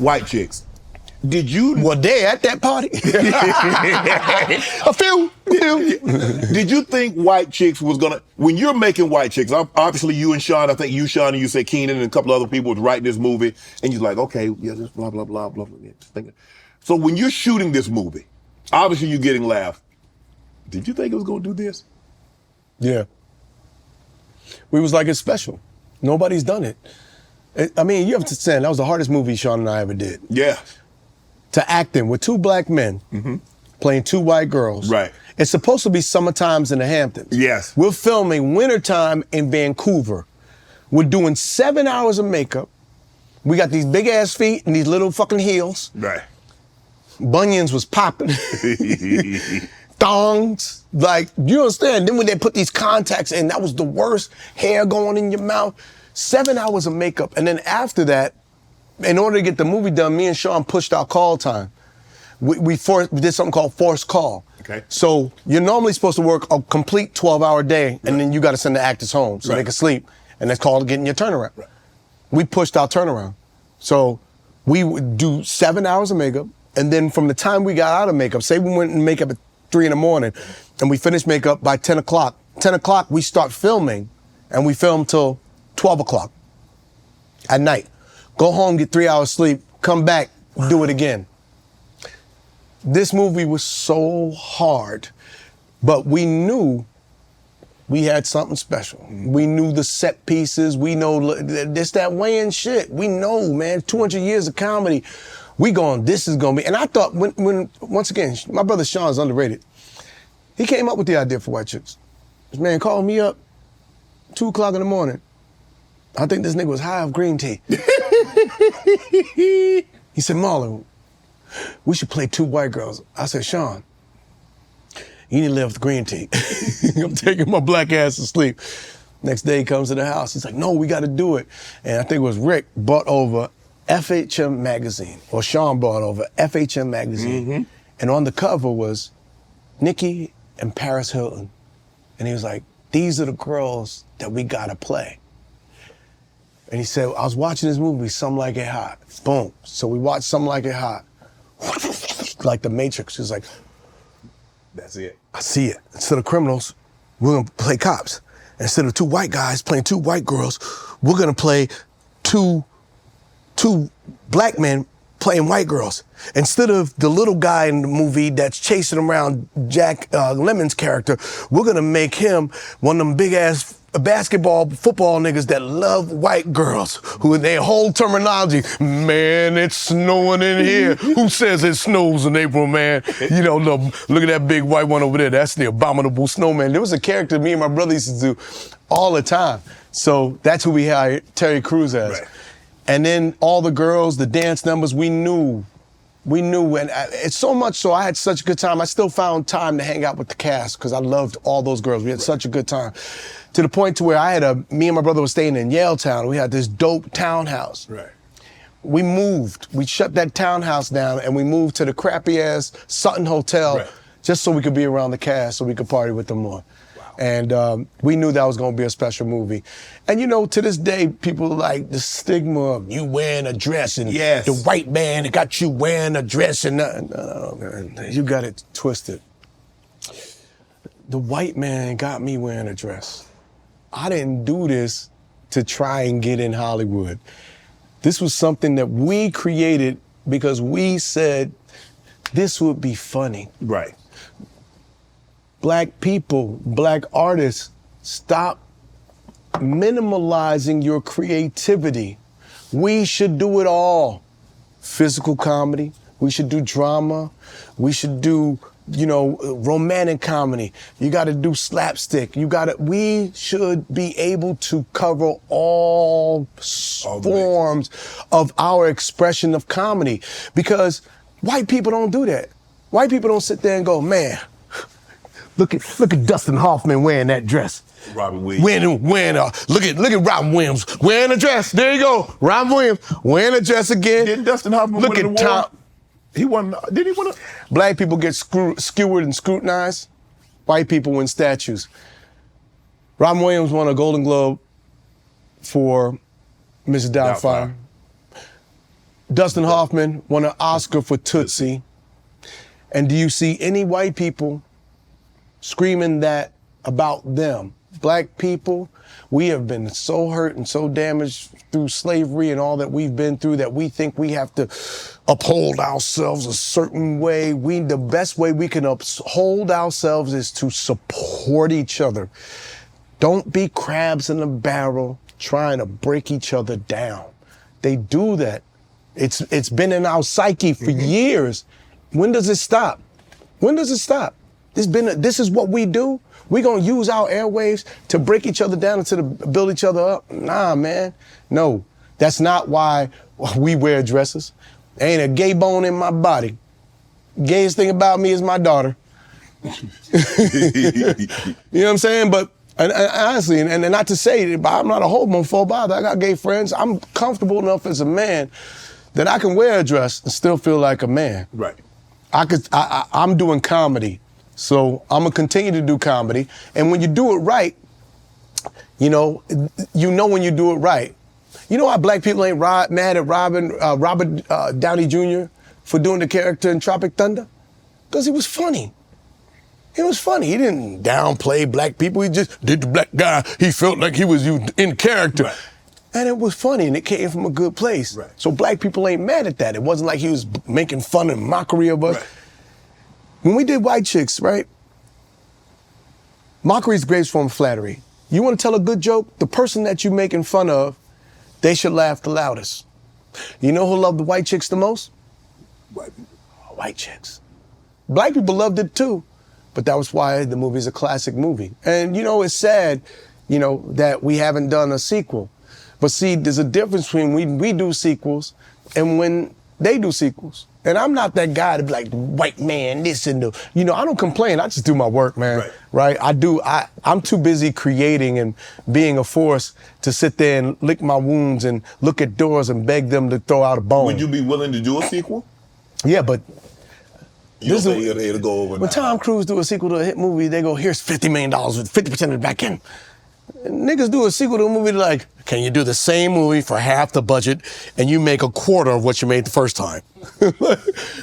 white chicks. Did you? Were they at that party? A few. Did you think white chicks was gonna, when you're making white chicks, obviously you and Sean, I think you, Sean, and you said Keenan and a couple other people was writing this movie, and you're like, okay, yeah, this blah, blah, blah, blah, blah. So when you're shooting this movie, obviously you're getting laughs. Did you think it was gonna do this? Yeah. We was like, it's special. Nobody's done it. I mean, you have to understand, that was the hardest movie Sean and I ever did. Yeah. To act in with two black men playing two white girls. Right. It's supposed to be summertimes in the Hamptons. Yes. We're filming wintertime in Vancouver. We're doing 7 hours of makeup. We got these big ass feet and these little fucking heels. Right. Bunions was popping. Thongs. Like, you understand? Then when they put these contacts in, that was the worst. Hair going in your mouth. 7 hours of makeup. And then after that, in order to get the movie done, me and Sean pushed our call time. We did something called forced call. Okay. So you're normally supposed to work a complete 12-hour day, and then you got to send the actors home so they can sleep, and that's called getting your turnaround. Right. We pushed our turnaround. So we would do 7 hours of makeup, and then from the time we got out of makeup, say we went in makeup at 3 in the morning, and we finished makeup by 10 o'clock. 10 o'clock, we start filming, and we film till 12 o'clock at night. Go home, get 3 hours sleep, come back, do it again. This movie was so hard, but we knew we had something special. We knew the set pieces. We know this, that Wayans shit. We know, man, 200 years of comedy. This is gonna be, and I thought when once again, my brother Sean is underrated. He came up with the idea for White Chicks. This man called me up 2 o'clock in the morning. I think this nigga was high off green tea. He said, Marlon, we should play 2 white girls. I said, Sean, you need to live with green tea. I'm taking my black ass to sleep. Next day he comes to the house. He's like, no, we got to do it. And I think it was Rick bought over FHM Magazine, or Sean bought over FHM Magazine. And on the cover was Nicky and Paris Hilton. And he was like, these are the girls that we got to play. And he said, I was watching this movie, Some Like It Hot. Boom. So we watched Some Like It Hot. Like the Matrix. He's like, that's it. I see it. Instead of criminals, we're gonna play cops. Instead of 2 white guys playing 2 white girls, we're gonna play two black men playing white girls. Instead of the little guy in the movie that's chasing around Jack Lemon's character, we're gonna make him one of them big ass basketball, football niggas that love white girls, who their whole terminology, man, it's snowing in here. Who says it snows in April, man? You know, look at that big white one over there. That's the abominable snowman. There was a character me and my brother used to do all the time. So that's who we hired Terry Crews as. Right. And then all the girls, the dance numbers, we knew, and it's so much so I had such a good time. I still found time to hang out with the cast because I loved all those girls. We had such a good time. To the point to where me and my brother were staying in Yaletown. We had this dope townhouse. Right. We moved. We shut that townhouse down and we moved to the crappy ass Sutton Hotel just so we could be around the cast, so we could party with them more. Wow. And we knew that was gonna be a special movie. And you know, to this day, people like the stigma of you wearing a dress and the white man that got you wearing a dress and no, man, you got it twisted. The white man got me wearing a dress. I didn't do this to try and get in Hollywood. This was something that we created because we said this would be funny. Right. Black people, black artists, stop minimalizing your creativity. We should do it all. Physical comedy, we should do drama, we should do romantic comedy. You got to do slapstick. We should be able to cover all forms of our expression of comedy because white people don't do that. White people don't sit there and go, man, look at Dustin Hoffman wearing that dress. Robin Williams. Look at Robin Williams wearing a dress. There you go. Robin Williams wearing a dress again. Didn't Dustin Hoffman win an award? He won. Did he win? Black people get skewered and scrutinized. White people win statues. Robin Williams won a Golden Globe for Mrs. Doubtfire. Dustin Hoffman won an Oscar for Tootsie. And do you see any white people screaming that about them? Black people, we have been so hurt and so damaged through slavery and all that we've been through that we think we have to uphold ourselves a certain way. The best way we can uphold ourselves is to support each other. Don't be crabs in a barrel trying to break each other down. They do that. It's been in our psyche for years. When does it stop? When does it stop? This is what we do. We're gonna use our airwaves to break each other down and to build each other up? Nah, man. No, that's not why we wear dresses. Ain't a gay bone in my body. Gayest thing about me is my daughter. You know what I'm saying? But and honestly, and not to say that I'm not a homophobe either. I got gay friends. I'm comfortable enough as a man that I can wear a dress and still feel like a man. Right. I'm doing comedy. So I'm gonna continue to do comedy, and when you do it right, you know when you do it right. You know why black people ain't mad at Robert Downey Jr. for doing the character in Tropic Thunder? Because he was funny. He was funny. He didn't downplay black people. He just did the black guy. He felt like he was in character. Right. And it was funny, and it came from a good place. Right. So black people ain't mad at that. It wasn't like he was making fun and mockery of us. Right. When we did White Chicks, right? Mockery is the greatest form of flattery. You want to tell a good joke? The person that you're making fun of, they should laugh the loudest. You know who loved the White Chicks the most? White people. White Chicks. Black people loved it too, but that was why the movie's a classic movie. And it's sad, that we haven't done a sequel. But see, there's a difference between when we do sequels and when they do sequels. And I'm not that guy to be like, white man, this and the, I don't complain. I just do my work, man. Right? I'm too busy creating and being a force to sit there and lick my wounds and look at doors and beg them to throw out a bone. Would you be willing to do a sequel? Yeah, but You don't think it'll go over when Tom Cruise do a sequel to a hit movie, they go, here's $50 million with 50% of it back in. And niggas do a sequel to a movie like, can you do the same movie for half the budget and you make a quarter of what you made the first time?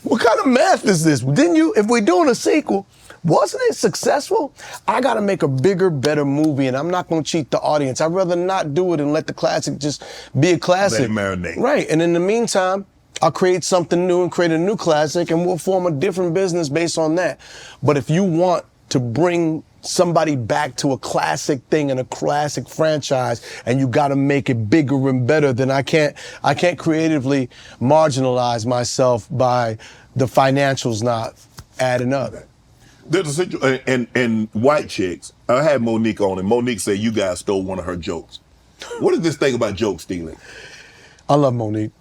What kind of math is this? If we're doing a sequel, wasn't it successful? I gotta make a bigger, better movie, and I'm not gonna cheat the audience. I'd rather not do it and let the classic just be a classic. Let it marinate. Right, and in the meantime, I'll create something new and create a new classic, and we'll form a different business based on that. But if you want to bring somebody back to a classic thing and a classic franchise, and you got to make it bigger and better, then I can't creatively marginalize myself by the financials not adding up. There's a situation, and White Chicks, I had Monique on, and Monique said you guys stole one of her jokes. What is this thing about joke stealing? I love Monique.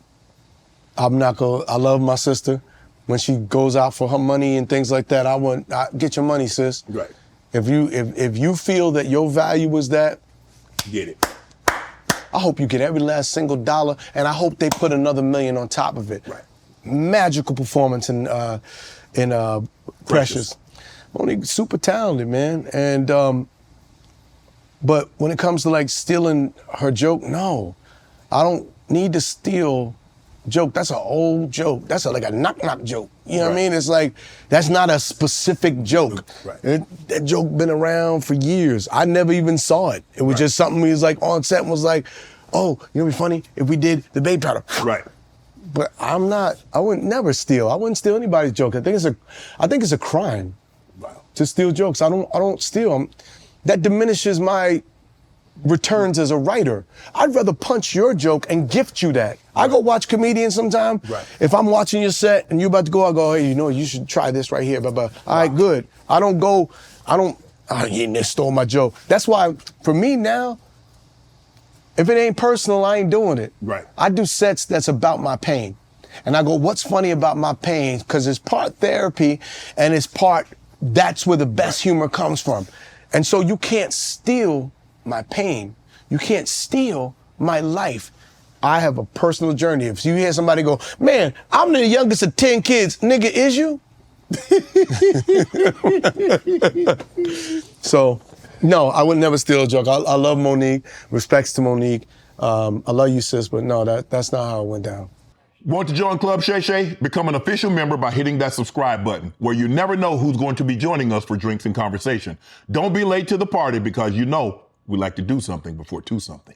I love my sister. When she goes out for her money and things like that, I get your money, sis. Right. If you feel that your value is that, Get it. I hope you get every last single dollar, and I hope they put another $1 million on top of it. Right. Magical performance in Precious. Monique's super talented, man. And but when it comes to like stealing her joke, no, I don't need to steal joke. That's an old joke. That's like a knock-knock joke. You know what I mean? It's like, that's not a specific joke. Right. That joke been around for years. I never even saw it. It was just something we was like on set and was like, oh, it'd be funny if we did the baby powder. Right. But I would never steal. I wouldn't steal anybody's joke. I think it's a crime to steal jokes. I don't steal. That diminishes my returns as a writer. I'd rather punch your joke and gift you that. I go watch comedians sometime. Right. If I'm watching your set and you about to go, I go, hey, you should try this right here. All right, good. You stole my joke. That's why, for me now, if it ain't personal, I ain't doing it. Right. I do sets that's about my pain. And I go, what's funny about my pain? Because it's part therapy and it's part, that's where the best humor comes from. And so you can't steal my pain. You can't steal my life. I have a personal journey. If you hear somebody go, man, I'm the youngest of 10 kids, nigga, is you? So, no, I would never steal a joke. I love Monique. Respects to Monique. I love you, sis, but no, that's not how it went down. Want to join Club Shay Shay? Become an official member by hitting that subscribe button, where you never know who's going to be joining us for drinks and conversation. Don't be late to the party because you know we like to do something before two something.